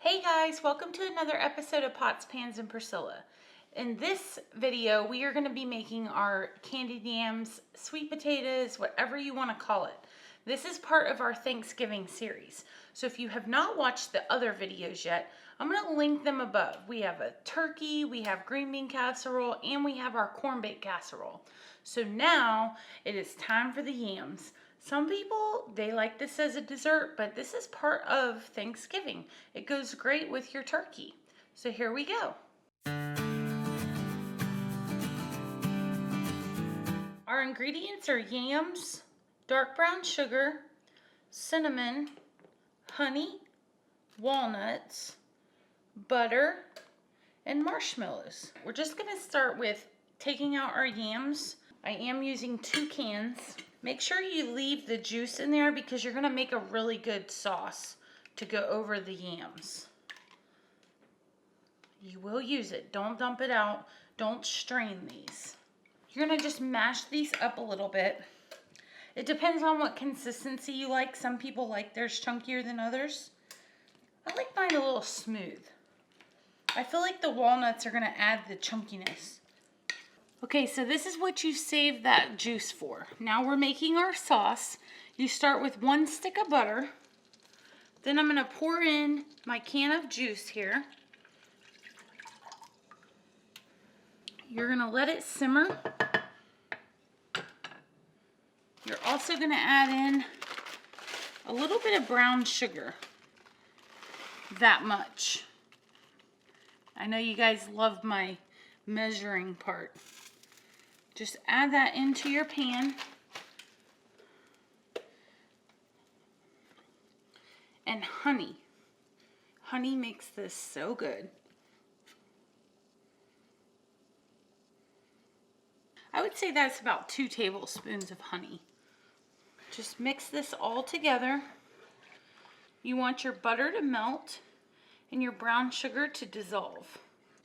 Hey guys, welcome to another episode of Pots, Pans, and Priscilla. In this video, we are going to be making our candied yams, sweet potatoes, whatever you want to call it. This is part of our Thanksgiving series. So if you have not watched the other videos yet, I'm going to link them above. We have a turkey, we have green bean casserole, and we have our corned beef casserole. So now it is time for the yams. Some people, they like this as a dessert, but this is part of Thanksgiving. It goes great with your turkey. So here we go. Our ingredients are yams, dark brown sugar, cinnamon, honey, walnuts, butter, and marshmallows. We're just going to start with taking out our yams. I am using 2 cans. Make sure you leave the juice in there because you're going to make a really good sauce to go over the yams. You will use it. Don't dump it out. Don't strain these. You're going to just mash these up a little bit. It depends on what consistency you like. Some people like theirs chunkier than others. I like mine a little smooth. I feel like the walnuts are going to add the chunkiness. Okay, so this is what you saved that juice for. Now we're making our sauce. You start with 1 stick of butter. Then I'm going to pour in my can of juice here. You're going to let it simmer. You're also going to add in a little bit of brown sugar. That much. I know you guys love my measuring part. Just add that into your pan. And honey. Honey makes this so good. I would say that's about 2 tablespoons of honey. Just mix this all together. You want your butter to melt and your brown sugar to dissolve.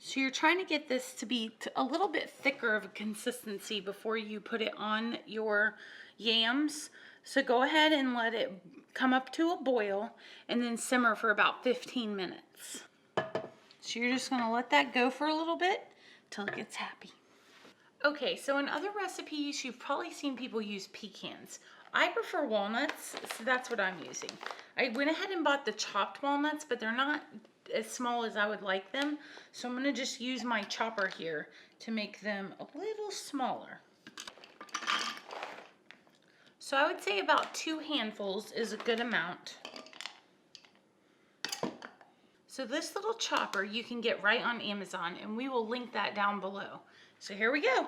So you're trying to get this to be a little bit thicker of a consistency before you put it on your yams. So go ahead and let it come up to a boil and then simmer for about 15 minutes. So you're just going to let that go for a little bit till it gets happy. Okay, so in other recipes, you've probably seen people use pecans. I prefer walnuts, so that's what I'm using. I went ahead and bought the chopped walnuts, but they're not as small as I would like them. So I'm going to just use my chopper here to make them a little smaller. So I would say about 2 handfuls is a good amount. So this little chopper you can get right on Amazon, and we will link that down below. So here we go.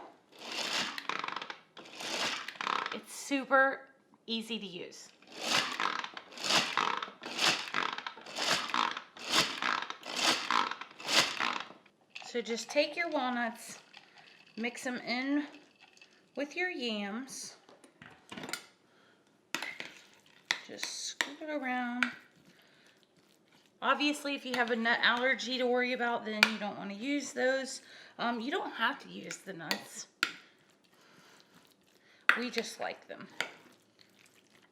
It's super easy to use. So just take your walnuts, mix them in with your yams. Just scoop it around. Obviously, if you have a nut allergy to worry about, then you don't want to use those. You don't have to use the nuts. We just like them.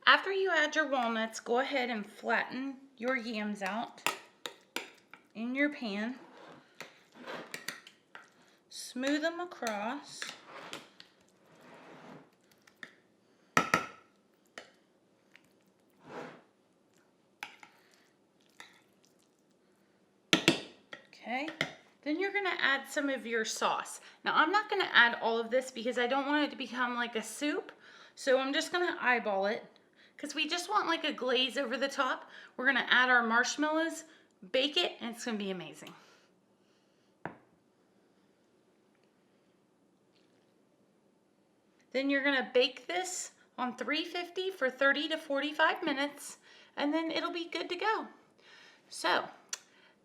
After you add your walnuts, go ahead and flatten your yams out in your pan. Smooth them across. Okay, then you're going to add some of your sauce. Now I'm not going to add all of this because I don't want it to become like a soup. So I'm just going to eyeball it because we just want like a glaze over the top. We're going to add our marshmallows, bake it, and it's going to be amazing. Then you're going to bake this on 350 for 30 to 45 minutes, and then it'll be good to go. So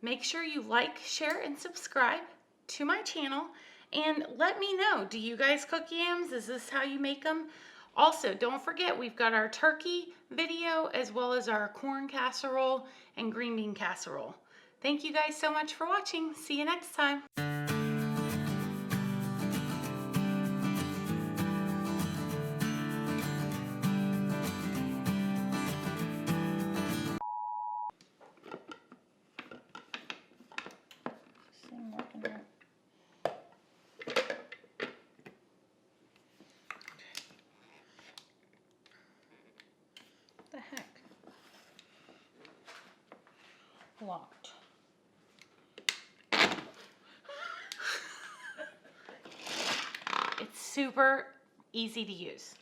make sure you like, share, and subscribe to my channel, and let me know, do you guys cook yams? Is this how you make them? Also, don't forget, we've got our turkey video as well as our corn casserole and green bean casserole. Thank you guys so much for watching. See you next time. Locked. It's super easy to use.